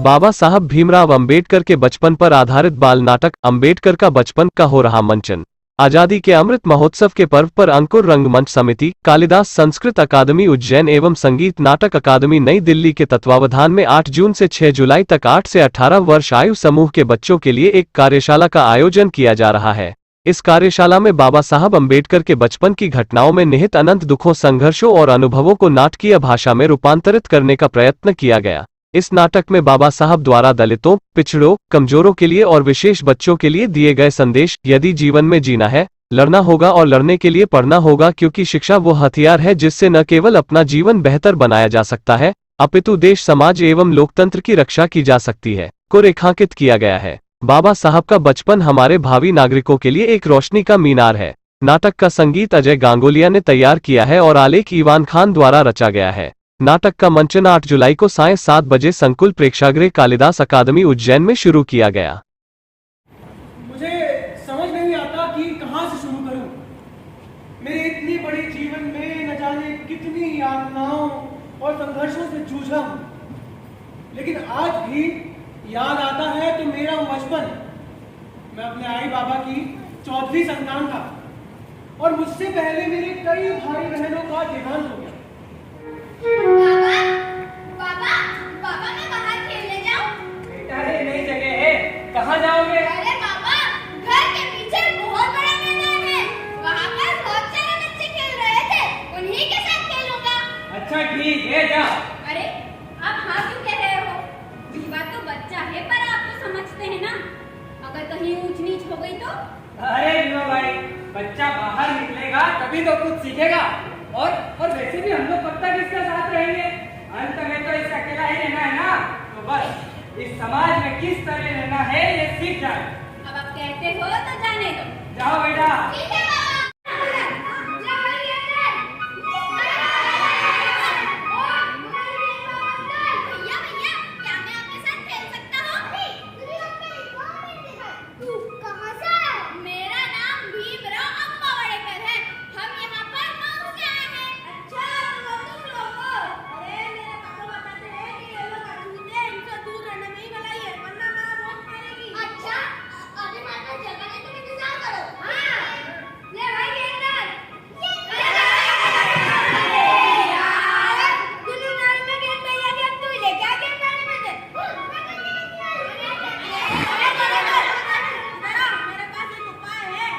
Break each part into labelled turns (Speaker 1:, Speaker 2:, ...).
Speaker 1: बाबा साहब भीमराव अंबेडकर के बचपन पर आधारित बाल नाटक अंबेडकर का बचपन का हो रहा मंचन। आजादी के अमृत महोत्सव के पर्व पर अंकुर रंगमंच समिति, कालिदास संस्कृत अकादमी उज्जैन एवं संगीत नाटक अकादमी नई दिल्ली के तत्वावधान में 8 जून से 6 जुलाई तक 8 से 18 वर्ष आयु समूह के बच्चों के लिए एक कार्यशाला का आयोजन किया जा रहा है। इस कार्यशाला में बाबा साहब अंबेडकर के बचपन की घटनाओं में निहित अनंत दुखों, संघर्षों और अनुभवों को नाटकीय भाषा में रूपांतरित करने का प्रयत्न किया गया। इस नाटक में बाबा साहब द्वारा दलितों, पिछड़ों, कमजोरों के लिए और विशेष बच्चों के लिए दिए गए संदेश, यदि जीवन में जीना है, लड़ना होगा और लड़ने के लिए पढ़ना होगा, क्योंकि शिक्षा वो हथियार है जिससे न केवल अपना जीवन बेहतर बनाया जा सकता है, अपितु देश, समाज एवं लोकतंत्र की रक्षा की जा सकती है, को रेखांकित किया गया है। बाबा साहब का बचपन हमारे भावी नागरिकों के लिए एक रोशनी का मीनार है। नाटक का संगीत अजय गांगुलिया ने तैयार किया है और आलेख ईवान खान द्वारा रचा गया है। नाटक का मंचन 8 जुलाई को सायं 7 बजे संकुल प्रेक्षागृह कालिदास अकादमी उज्जैन में शुरू किया गया।
Speaker 2: मुझे समझ नहीं आता कि कहां से शुरू करूं। मेरे इतनी बड़ी जीवन में न जाने कितनी यातनाओं और संघर्षों से जूझा हूं, लेकिन आज भी याद आता है तो मेरा बचपन। मैं अपने आई बाबा की 4वीं संतान था और मुझसे पहले मेरे कई भाई बहनों का देहांत हो गया।
Speaker 3: पापा, पापा, पापा मैं बाहर खेलने जाऊं?
Speaker 2: बेटा ये नई जगह है, कहाँ जाओगे?
Speaker 3: अरे पापा, घर के पीछे बहुत बड़ा मैदान है, वहाँ पर बहुत सारे बच्चे खेल रहे थे, उन्हीं के साथ खेलूंगा।
Speaker 2: अच्छा ठीक है, जा।
Speaker 3: अरे आप हाँ क्यों कह रहे हो? विवा तो बच्चा है, पर आप तो समझते हैं ना, अगर कहीं ऊंच नीच हो गई तो?
Speaker 2: अरे विवा भाई, बच्चा बाहर निकलेगा तभी तो कुछ सीखेगा। और वैसे भी हम लोग कब तक इसका साथ रहेंगे? अंत में तो इसका अकेला ही रहना है ना, तो बस इस समाज में किस तरह रहना है ये सीख जाए।
Speaker 3: अब आप कहते हो तो जाने दो।
Speaker 2: जाओ बेटा।
Speaker 3: ठीक है बाबा। भैया भैया, क्या मैं आपके साथ खेल सकता हूँ? तू कहाँ से आया? मेरा नाम भीमराव अंबेडकर है। हम यहाँ पर गाँव से आए हैं। अच्छा, तो तुम लोग हो? अरे मेरे पापा बताते हैं कि ये लोग अछूते हैं, इनसे दूर रहने में ही भलाई है, वरना माँ बहुत मारेगी। अच्छा, अभी हमारे पास जगह नहीं, तुम इंतजार करो। हाँ, ले भाई ये अंदर। अरे यार, तूने नाल में गेंद भैया की, अब तू ही ले क्या गेंद डालने में से? मेरे पास एक उपाय है।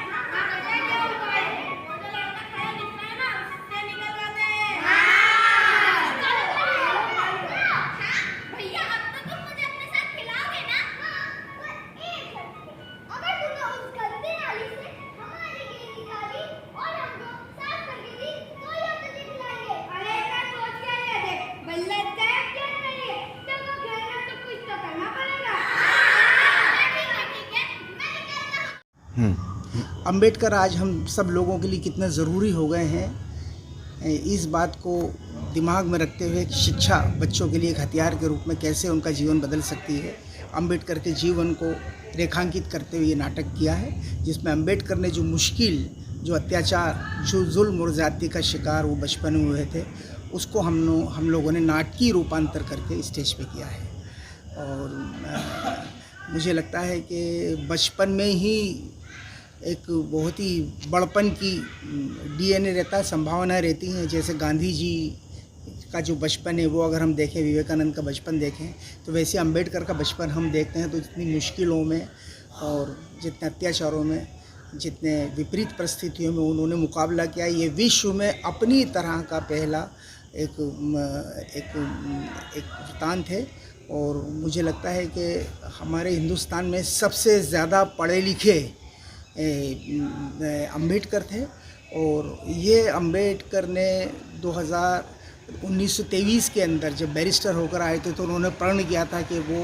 Speaker 3: क्या उपाय है? वो जो लड़का खड़ा दिखता है ना, उससे निकल जाते हैं। भैया अब तो तुम मुझे अपने साथ खिलाओगे ना? पर एक शर्त पे, अगर तुमने उस गंदी नाली से हमारी गेंद निकाली और हमको साफ करके दी तो ही हम तुझे खिलाएंगे। अरे इतना सोच क्या लिया? देख बल्ले तय क्या नहीं है, तुमको खेलना तो कुछ तो करना पड़ेगा। ठीक है, मैं निकलता हूँ।
Speaker 4: अंबेडकर आज हम सब लोगों के लिए कितने ज़रूरी हो गए हैं, इस बात को दिमाग में रखते हुए शिक्षा बच्चों के लिए एक हथियार के रूप में कैसे उनका जीवन बदल सकती है, अंबेडकर के जीवन को रेखांकित करते हुए ये नाटक किया है, जिसमें अंबेडकर ने जो मुश्किल, जो अत्याचार, जो जुल्म और ज़्यादती का शिकार वो बचपन में हुए थे, उसको हम लोगों ने नाटकीय रूपांतर करके स्टेज पे किया है। और मुझे लगता है कि बचपन में ही एक बहुत ही बड़पन की डीएनए रहता है, संभावना रहती हैं। जैसे गांधी जी का जो बचपन है वो अगर हम देखें, विवेकानंद का बचपन देखें, तो वैसे अंबेडकर का बचपन हम देखते हैं तो जितनी मुश्किलों में और जितने अत्याचारों में, जितने विपरीत परिस्थितियों में उन्होंने मुकाबला किया, ये विश्व में अपनी तरह का पहला एक वृत्तांत है। और मुझे लगता है कि हमारे हिंदुस्तान में सबसे ज़्यादा पढ़े लिखे अंबेडकर थे। और ये अंबेडकर ने 1923 के अंदर जब बैरिस्टर होकर आए थे तो उन्होंने प्रण किया था कि वो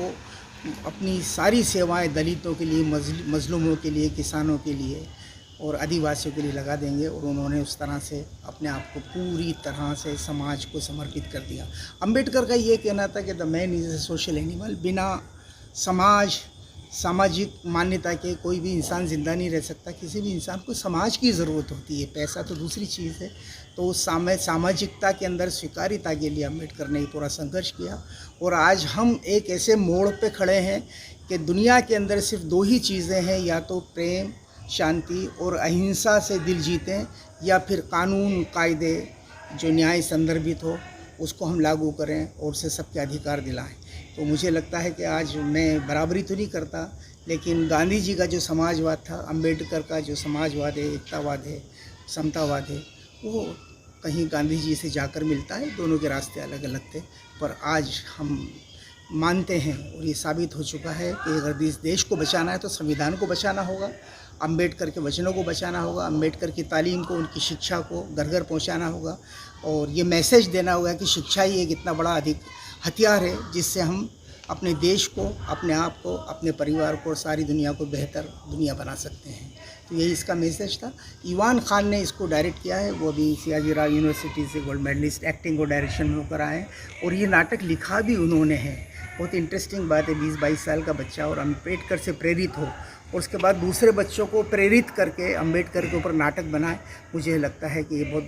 Speaker 4: अपनी सारी सेवाएं दलितों के लिए, मजलूमों के लिए, किसानों के लिए और आदिवासियों के लिए लगा देंगे। और उन्होंने उस तरह से अपने आप को पूरी तरह से समाज को समर्पित कर दिया। अंबेडकर का ये कहना था कि the man is a social animal. बिना समाज, सामाजिक मान्यता के कोई भी इंसान ज़िंदा नहीं रह सकता। किसी भी इंसान को समाज की ज़रूरत होती है, पैसा तो दूसरी चीज़ है। तो उस सामाजिकता के अंदर स्वीकार्यता के लिए अम्बेडकर ने पूरा संघर्ष किया और आज हम एक ऐसे मोड़ पे खड़े हैं कि दुनिया के अंदर सिर्फ दो ही चीज़ें हैं, या तो प्रेम, शांति और अहिंसा से दिल जीतें, या फिर कानून कायदे जो न्याय संदर्भित हो उसको हम लागू करें और उसे सबके अधिकार दिलाएं। तो मुझे लगता है कि आज मैं बराबरी तो नहीं करता, लेकिन गांधी जी का जो समाजवाद था, अम्बेडकर का जो समाजवाद है, एकतावाद है, समतावाद है, वो कहीं गांधी जी से जाकर मिलता है। दोनों के रास्ते अलग अलग थे, पर आज हम मानते हैं और ये साबित हो चुका है कि अगर इस देश को बचाना है तो संविधान को बचाना होगा, अम्बेडकर के वचनों को बचाना होगा, अम्बेडकर की तालीम को, उनकी शिक्षा को घर घर पहुंचाना होगा और ये मैसेज देना होगा कि शिक्षा ही एक इतना बड़ा अधिक हथियार है जिससे हम अपने देश को, अपने आप को, अपने परिवार को और सारी दुनिया को बेहतर दुनिया बना सकते हैं। तो यही इसका मैसेज था। ईवान खान ने इसको डायरेक्ट किया है, वो अभी सियाजीराव यूनिवर्सिटी से गोल्ड मेडलिस्ट एक्टिंग को डायरेक्शन में होकर आए हैं और ये नाटक लिखा भी उन्होंने है। बहुत इंटरेस्टिंग बात है, 20-22 साल का बच्चा और अम्बेडकर से प्रेरित हो और उसके बाद दूसरे बच्चों को प्रेरित करके अम्बेडकर के ऊपर नाटक बनाए। मुझे लगता है कि ये बहुत